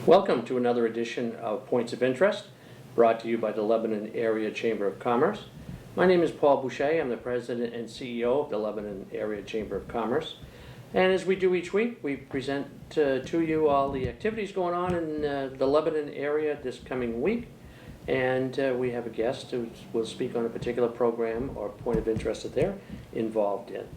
Welcome to another edition of Points of Interest, brought to you by the Lebanon Area Chamber of Commerce. My name is Paul Boucher. I'm the President and CEO of the Lebanon Area Chamber of Commerce. And as we do each week, we present to you all the activities going on in the Lebanon area this coming week. And we have a guest who will speak on a particular program or point of interest that they're involved in.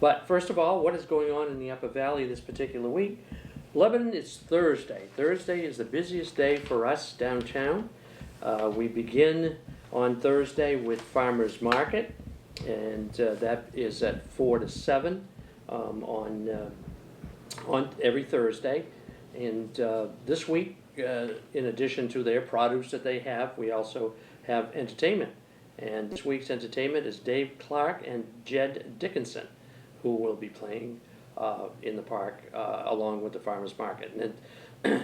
But first of all, what is going on in the Upper Valley this particular week? Lebanon, it's Thursday. Thursday is the busiest day for us downtown. We begin on Thursday with Farmers Market, and that is at 4 to 7 on every Thursday. And this week, in addition to their produce that they have, we also have entertainment. And this week's entertainment is Dave Clark and Jed Dickinson, who will be playing in the park along with the farmers market. And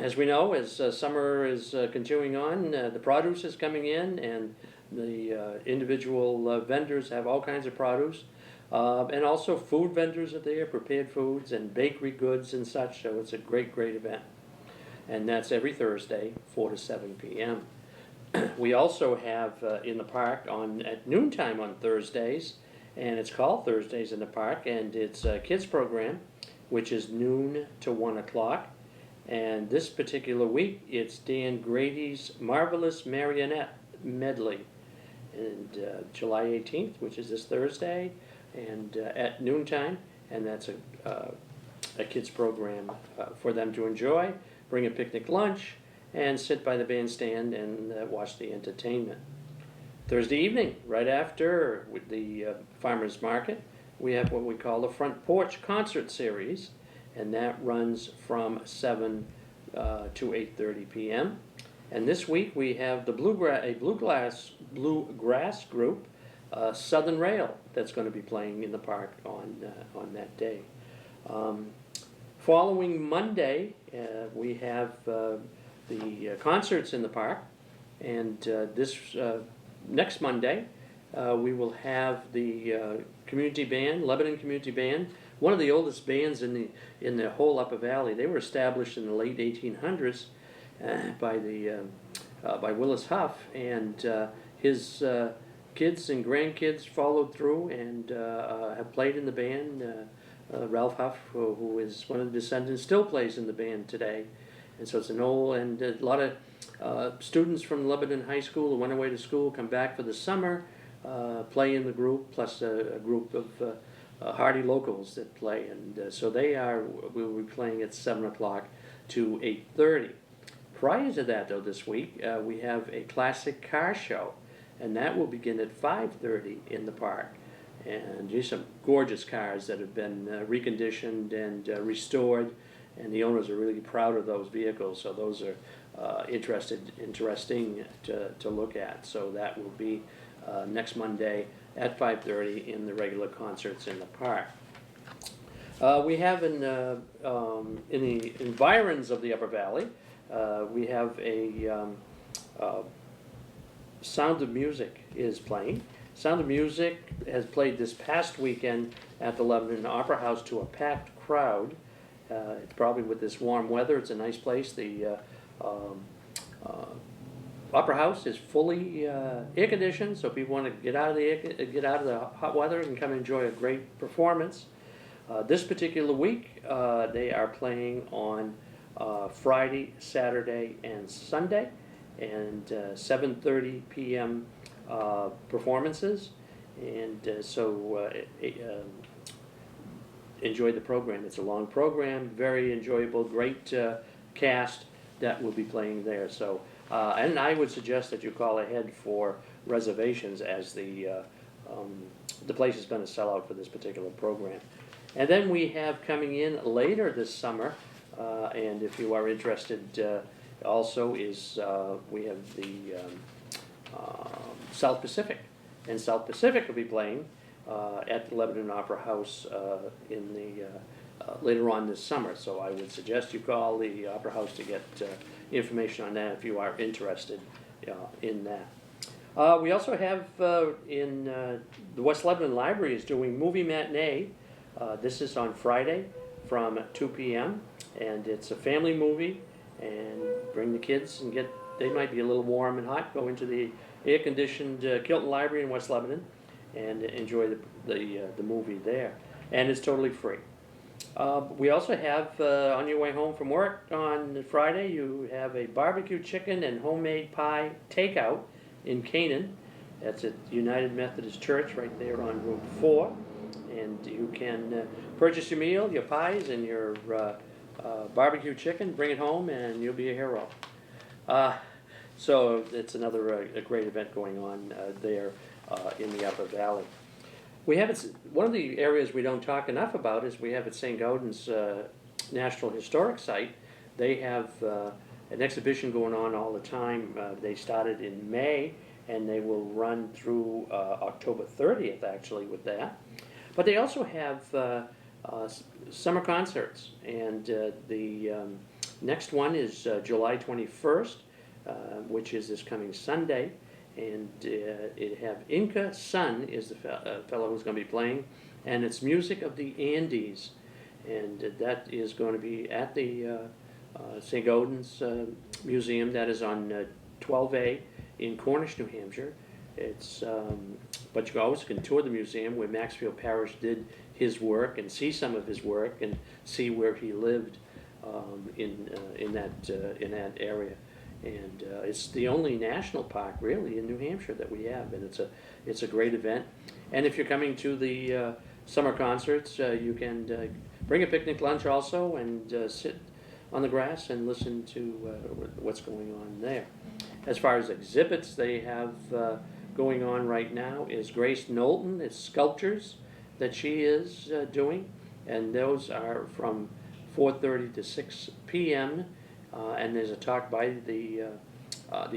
as we know, as summer is continuing on, the produce is coming in, and the individual vendors have all kinds of produce, and also food vendors are there, prepared foods and bakery goods and such. So it's a great event, and that's every Thursday, 4 to 7 p.m. We also have in the park at noontime on Thursdays. And it's called Thursdays in the Park, and it's a kids program, which is noon to 1 o'clock. And this particular week, it's Dan Grady's Marvelous Marionette Medley, and July 18th, which is this Thursday, and at noontime. And that's a kids program for them to enjoy. Bring a picnic lunch and sit by the bandstand and watch the entertainment. Thursday evening, right after with the farmers market, we have what we call the Front Porch Concert Series, and that runs from 7 to 8:30 p.m. And this week we have the bluegrass group, Southern Rail, that's going to be playing in the park on that day. Following Monday, we have the concerts in the park, and this. Next Monday, we will have the community band, Lebanon Community Band, one of the oldest bands in the whole Upper Valley. They were established in the late 1800s by Willis Huff, and his kids and grandkids followed through and have played in the band. Ralph Huff, who is one of the descendants, still plays in the band today, and so it's an old and a lot of. Students from Lebanon High School who went away to school come back for the summer, play in the group, plus a group of hardy locals that play. And so we'll be playing at 7 o'clock to 8:30. Prior to that, though, this week, we have a classic car show, and that will begin at 5:30 in the park. And there's some gorgeous cars that have been reconditioned and restored, and the owners are really proud of those vehicles, so those are interesting to look at. So that will be next Monday at 5:30 in the regular concerts in the park. We have in the environs of the Upper Valley, we have a Sound of Music is playing. Sound of Music has played this past weekend at the Lebanon Opera House to a packed crowd. It's probably with this warm weather, it's a nice place. The Opera House is fully air conditioned, so people want to get out of the hot weather and come enjoy a great performance. This particular week, they are playing on Friday, Saturday, and Sunday, and 7:30 p.m. Performances, and enjoy the program. It's a long program, very enjoyable, great cast that will be playing there. So, and I would suggest that you call ahead for reservations, as the place has been a sellout for this particular program. And then we have coming in later this summer, and if you are interested, also is we have the South Pacific, and South Pacific will be playing at the Lebanon Opera House in the later on this summer. So I would suggest you call the Opera House to get information on that if you are interested in that. We also have in the West Lebanon Library is doing movie matinee. This is on Friday from 2 p.m. and it's a family movie, and bring the kids and they might be a little warm and hot, go into the air-conditioned Kilton Library in West Lebanon and enjoy the movie there. And it's totally free. We also have, on your way home from work on Friday, you have a barbecue chicken and homemade pie takeout in Canaan. That's at United Methodist Church right there on Route 4. And you can purchase your meal, your pies, and your barbecue chicken, bring it home, and you'll be a hero. So it's another a great event going on there in the Upper Valley. We have one of the areas we don't talk enough about is we have at St. Gaudens National Historic Site. They have an exhibition going on all the time. They started in May and they will run through October 30th actually with that. But they also have summer concerts, and the next one is July 21st, which is this coming Sunday. And it have Inca Sun is the fellow who's going to be playing, and it's music of the Andes, and that is going to be at the St. Gaudens Museum. That is on 12A in Cornish, New Hampshire. It's but you always can tour the museum where Maxfield Parrish did his work and see some of his work and see where he lived in that area. And it's the only national park really in New Hampshire that we have, and it's a great event. And if you're coming to the summer concerts, you can bring a picnic lunch also and sit on the grass and listen to what's going on there. As far as exhibits they have going on right now is Grace Knowlton. It's sculptures that she is doing, and those are from 4:30 to 6 p.m. And there's a talk by the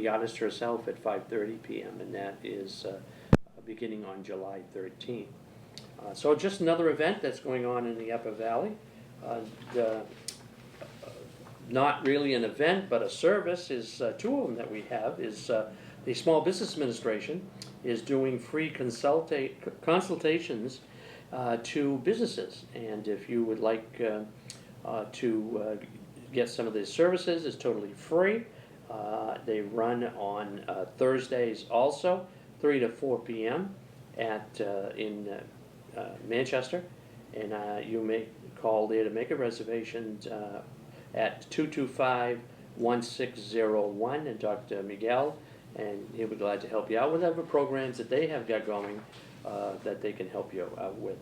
artist herself at 5:30 p.m. and that is beginning on July 13th. So just another event that's going on in the Upper Valley. Not really an event, but a service is two of them that we have. Is the Small Business Administration is doing free consultations to businesses, and if you would like to get some of these services, it's totally free. They run on Thursdays also, 3 to 4 p.m. in Manchester, and you may call there to make a reservation at 225-1601 and talk to Miguel, and he'll be glad to help you out with whatever programs that they have got going that they can help you out with.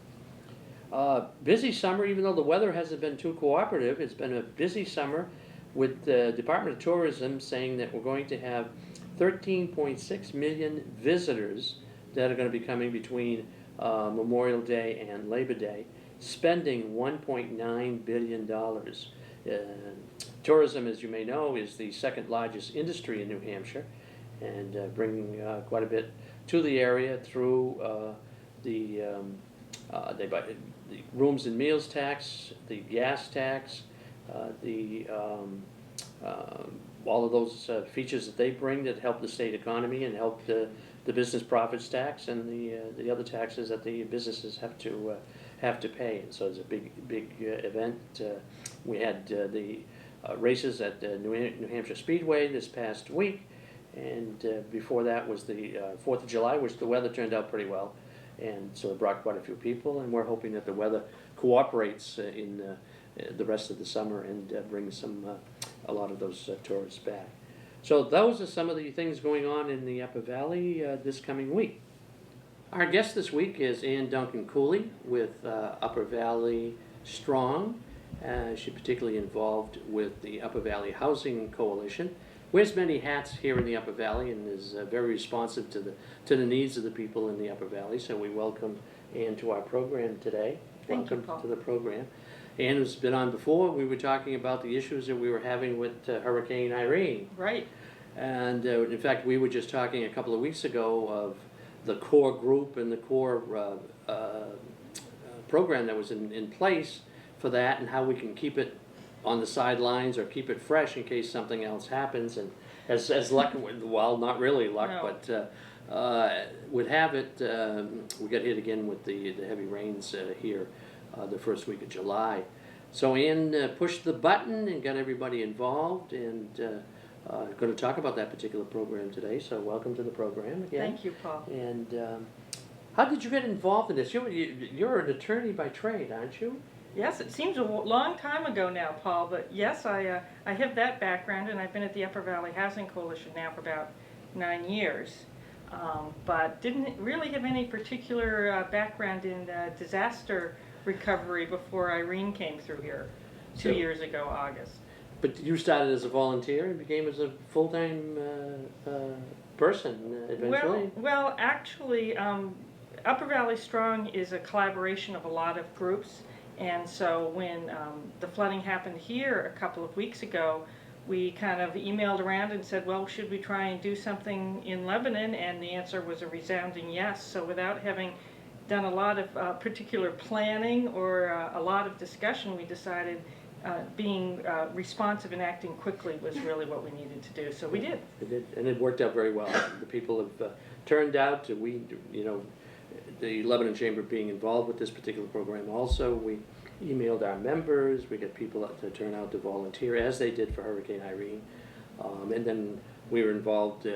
Busy summer, even though the weather hasn't been too cooperative. It's been a busy summer with the Department of Tourism saying that we're going to have 13.6 million visitors that are going to be coming between Memorial Day and Labor Day, spending $1.9 billion. Tourism, as you may know, is the second largest industry in New Hampshire, and bringing quite a bit to the area through the rooms and meals tax, the gas tax, all of those features that they bring that help the state economy and help the business profits tax and the other taxes that the businesses have to pay. And so it's a big event. We had the races at New Hampshire Speedway this past week, and before that was the 4th of July, which the weather turned out pretty well. And so it brought quite a few people, and we're hoping that the weather cooperates in the rest of the summer and brings a lot of those tourists back. So those are some of the things going on in the Upper Valley this coming week. Our guest this week is Ann Duncan Cooley with Upper Valley Strong. She's particularly involved with the Upper Valley Housing Coalition. Wears many hats here in the Upper Valley and is very responsive to the needs of the people in the Upper Valley. So we welcome Ann to our program today. Welcome to the program. Ann has been on before. We were talking about the issues that we were having with Hurricane Irene. Right. And in fact, we were just talking a couple of weeks ago of the core group and the core program that was in place for that, and how we can keep it on the sidelines or keep it fresh in case something else happens. And as luck, well, not really luck, No. but would have it, we got hit again with the heavy rains here the first week of July. So Ann pushed the button and got everybody involved, and going to talk about that particular program today. So welcome to the program again. Thank you, Paul. And how did you get involved in this? You're an attorney by trade, aren't you? Yes, it seems a long time ago now, Paul, but yes, I have that background, and I've been at the Upper Valley Housing Coalition now for about 9 years, but didn't really have any particular background in disaster recovery before Irene came through here 2 years ago, August. But you started as a volunteer and became as a full-time person eventually? Well, actually, Upper Valley Strong is a collaboration of a lot of groups. And so when the flooding happened here a couple of weeks ago, we kind of emailed around and said, well, should we try and do something in Lebanon? And the answer was a resounding yes. So without having done a lot of particular planning or a lot of discussion, we decided being responsive and acting quickly was really what we needed to do. So we did. It did, and it worked out very well. The people have turned out. The Lebanon Chamber being involved with this particular program also. We emailed our members. We got people to turn out to volunteer, as they did for Hurricane Irene. And then we were involved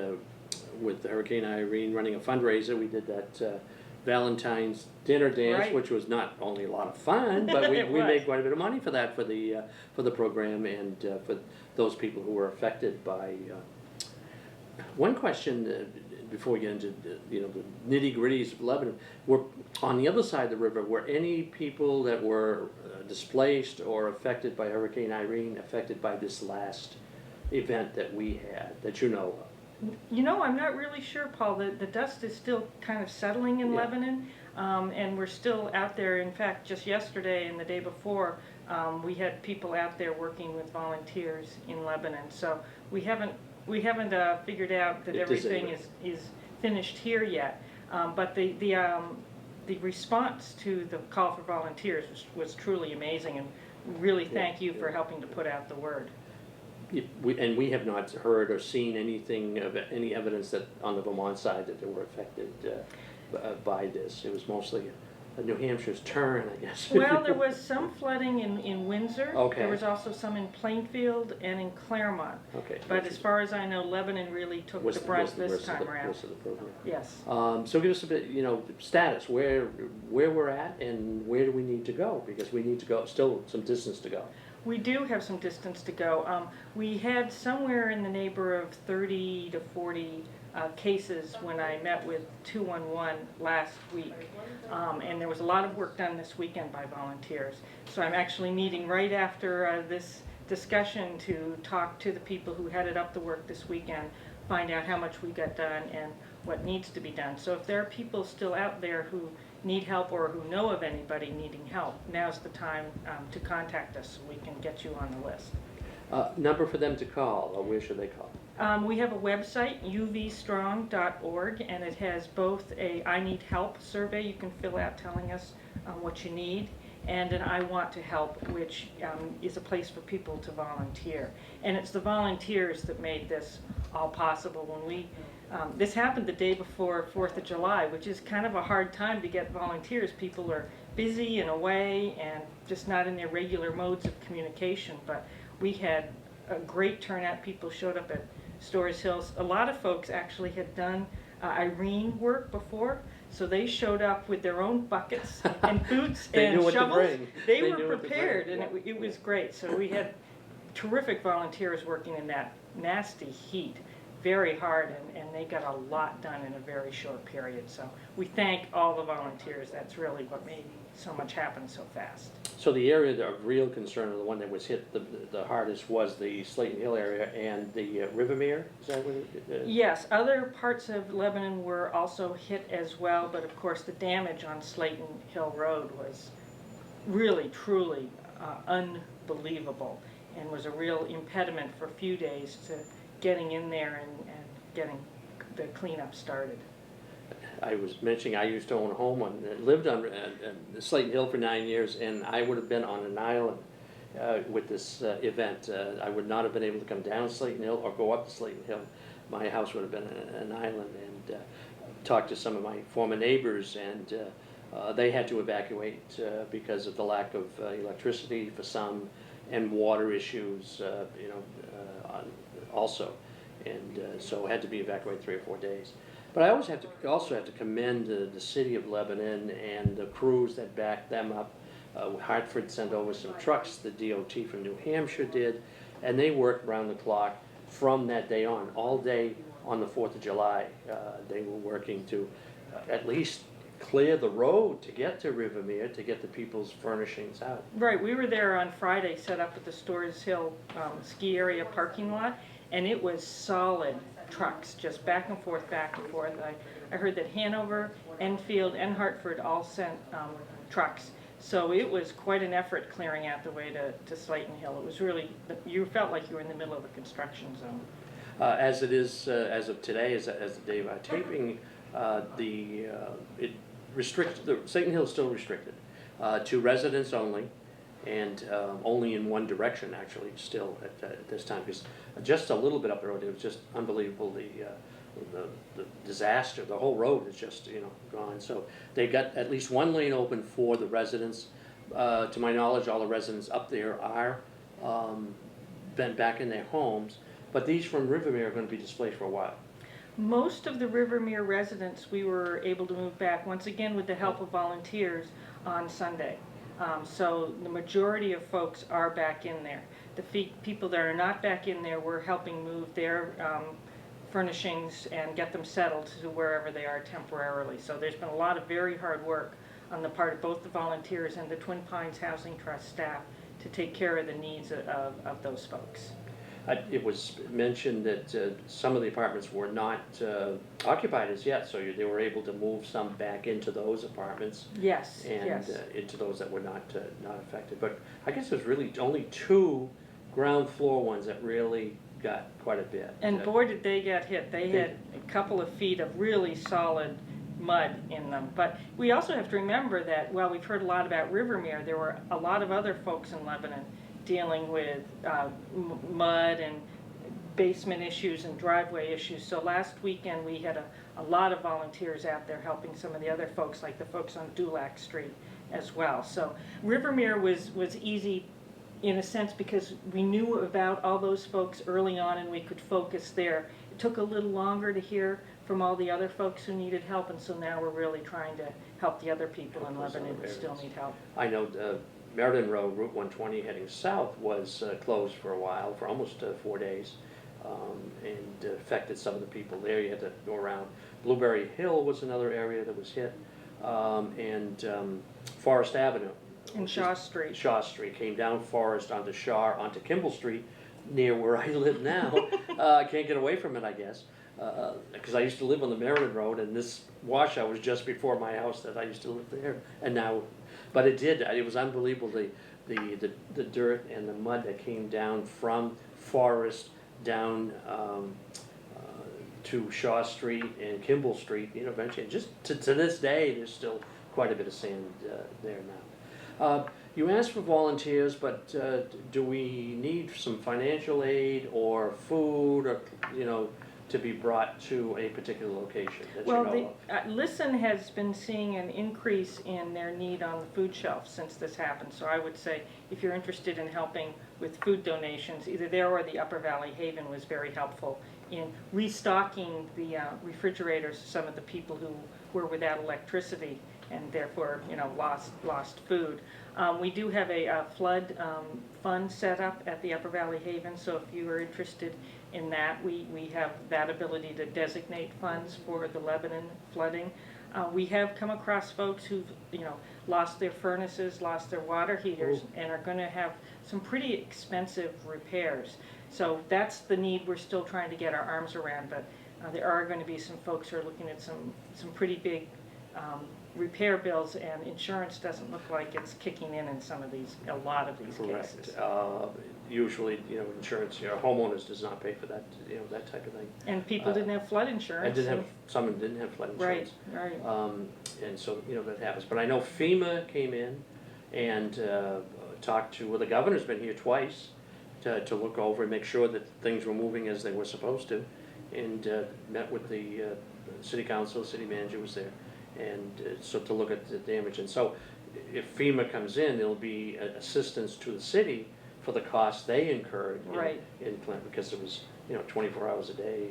with Hurricane Irene running a fundraiser. We did that Valentine's dinner dance, Right. which was not only a lot of fun, but we made quite a bit of money for that, for the program, and for those people who were affected by. One question before we get into the nitty-gritties of Lebanon, were on the other side of the river, were any people that were displaced or affected by Hurricane Irene affected by this last event that we had, that you know of? I'm not really sure, Paul. The dust is still kind of settling in Lebanon, and we're still out there. In fact, just yesterday and the day before, we had people out there working with volunteers in Lebanon. So we haven't figured out that everything is finished here yet. But the response to the call for volunteers was truly amazing, and really thank you for helping to put out the word. We have not heard or seen anything of any evidence that on the Vermont side that they were affected by this. It was mostly New Hampshire's turn, I guess. Well, there was some flooding in Windsor. Okay. There was also some in Plainfield and in Claremont. Okay. But as far as I know, Lebanon really took the brunt this time around. Of the program. Yes. So give us a bit, status, where we're at and where do we need to go? Because we need to go, still some distance to go. We do have some distance to go. We had somewhere in the neighborhood of 30 to 40 cases when I met with 211 last week. And there was a lot of work done this weekend by volunteers. So I'm actually meeting right after this discussion to talk to the people who headed up the work this weekend, find out how much we got done and what needs to be done. So if there are people still out there who need help or who know of anybody needing help, now's the time to contact us so we can get you on the list. Number for them to call, or where should they call? We have a website, uvstrong.org, and it has both a I need help survey you can fill out telling us what you need, and an I want to help, which is a place for people to volunteer. And it's the volunteers that made this all possible. When this happened the day before 4th of July, which is kind of a hard time to get volunteers. People are busy and away and just not in their regular modes of communication, but we had a great turnout. People showed up at Storrs Hills. A lot of folks actually had done Irene work before, so they showed up with their own buckets and boots and shovels. They were prepared, and it was great. So we had terrific volunteers working in that nasty heat, very hard, and they got a lot done in a very short period. So we thank all the volunteers. That's really what made so much happen so fast. So the area of real concern, or the one that was hit the hardest, was the Slayton Hill area and the Rivermere? Is that what it is? Yes, other parts of Lebanon were also hit as well, but of course the damage on Slayton Hill Road was really, truly unbelievable, and was a real impediment for a few days to getting in there and getting the cleanup started. I was mentioning I used to own a home lived on Slayton Hill for 9 years, and I would have been on an island with this event. I would not have been able to come down Slayton Hill or go up to Slayton Hill. My house would have been an island, and talked to some of my former neighbors, and They had to evacuate because of the lack of electricity for some, and water issues, also, and so had to be evacuated 3 or 4 days. But I also have to commend the city of Lebanon and the crews that backed them up. Hartford sent over some trucks, the DOT from New Hampshire did, and they worked round the clock from that day on, all day on the 4th of July. They were working to at least clear the road to get to Rivermere, to get the people's furnishings out. Right, we were there on Friday, set up at the Storrs Hill ski area parking lot, and it was solid trucks, just back and forth, back and forth. I heard that Hanover, Enfield, and Hartford all sent trucks. So it was quite an effort clearing out the way to Slayton Hill. It was really, you felt like you were in the middle of a construction zone. As it is, as of today, as the day of our taping, Slayton Hill is still restricted to residents only, and only in one direction actually still at this time, because just a little bit up the road, it was just unbelievable, the disaster. The whole road is just gone. So they got at least one lane open for the residents. To my knowledge, all the residents up there are been back in their homes, but these from Rivermere are going to be displaced for a while. Most of the Rivermere residents we were able to move back, once again with the help of volunteers, on Sunday. So the majority of folks are back in there. The people that are not back in there, we're helping move their furnishings and get them settled to wherever they are temporarily. So there's been a lot of very hard work on the part of both the volunteers and the Twin Pines Housing Trust staff to take care of the needs of those folks. It was mentioned that some of the apartments were not occupied as yet, so they were able to move some back into those apartments. Yes, and yes. Into those that were not affected. But I guess there's really only 2 ground floor ones that really got quite a bit. And boy, did they get hit. They had a couple of feet of really solid mud in them. But we also have to remember that while we've heard a lot about Rivermere, there were a lot of other folks in Lebanon dealing with mud and basement issues and driveway issues. So last weekend we had a lot of volunteers out there helping some of the other folks, like the folks on Dulac Street as well. So Rivermere was easy in a sense because we knew about all those folks early on and we could focus there. It took a little longer to hear from all the other folks who needed help, and so now we're really trying to help the other people in Lebanon who still need help. I know Meriden Road, Route 120 heading south was closed for a while, for almost 4 days, and affected some of the people there. You had to go around. Blueberry Hill was another area that was hit, and Forest Avenue. And Shaw Street. Shaw Street came down Forest onto Shaw, onto Kimball Street, near where I live now. I can't get away from it, I guess, because I used to live on the Meriden Road, and this washout was just before my house that I used to live there, and now. But it was unbelievable, the dirt and the mud that came down from Forest down to Shaw Street and Kimball Street, eventually. And just to this day, there's still quite a bit of sand there now. You asked for volunteers, but do we need some financial aid or food, or to be brought to a particular location that you know of? Listen has been seeing an increase in their need on the food shelf since this happened. So I would say if you're interested in helping with food donations, either there or the Upper Valley Haven was very helpful in restocking the refrigerators of some of the people who were without electricity and therefore lost food. We do have a flood fund set up at the Upper Valley Haven, so if you are interested in that, we have that ability to designate funds for the Lebanon flooding. We have come across folks who've lost their furnaces, lost their water heaters, and are going to have some pretty expensive repairs. So that's the need we're still trying to get our arms around, but there are going to be some folks who are looking at some pretty big repair bills, and insurance doesn't look like it's kicking in a lot of these Correct. cases. Usually, insurance, homeowners does not pay for that, that type of thing. And people didn't have flood insurance. Some didn't have flood insurance. Right. And so, that happens. But I know FEMA came in and talked to, the governor's been here twice to look over and make sure that things were moving as they were supposed to, and met with the city council, city manager was there, and so to look at the damage. And so if FEMA comes in, there'll be assistance to the city for the costs they incurred Right. in Flint, because it was, 24 hours a day,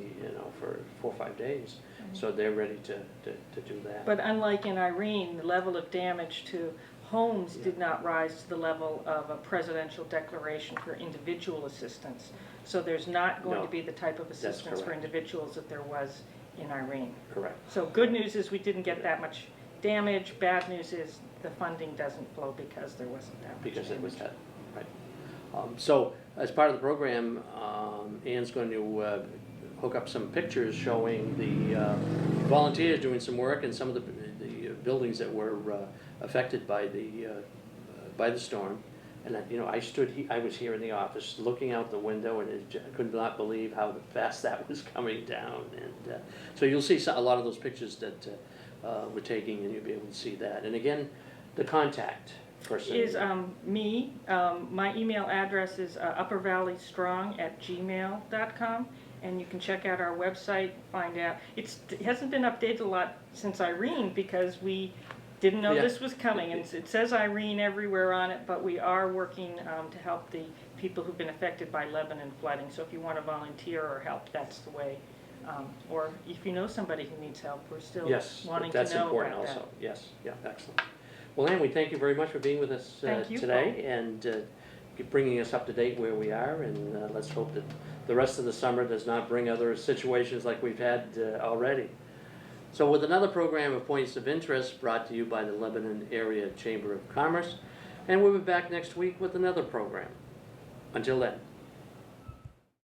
for 4 or 5 days. So they're ready to do that. But unlike in Irene, the level of damage to homes did not rise to the level of a presidential declaration for individual assistance. So there's not going No, to be the type of assistance for correct. individuals that there was in Irene. Correct. So good news is we didn't get that much damage. Bad news is the funding doesn't flow because there wasn't that much Because it was damage. that, right. So as part of the program, Ann's going to hook up some pictures showing the volunteers doing some work in some of the buildings that were affected by the storm. And I was here in the office looking out the window, and I could not believe how fast that was coming down. And so you'll see a lot of those pictures that we're taking, and you'll be able to see that. And again, the contact person Is me. My email address is uppervalleystrong@gmail.com, and you can check out our website, find out. It hasn't been updated a lot since Irene because we didn't know Yeah. this was coming, and it says Irene everywhere on it, but we are working to help the people who've been affected by Lebanon flooding. So if you want to volunteer or help, that's the way. Or if you know somebody who needs help, we're still Yes, wanting that's to know important about also. that. Yes, yeah, excellent. Well, Ann, we thank you very much for being with us Thank you, today, and bringing us up to date where we are, and let's hope that the rest of the summer does not bring other situations like we've had already. So with another program of Points of Interest brought to you by the Lebanon Area Chamber of Commerce, and we'll be back next week with another program. Until then.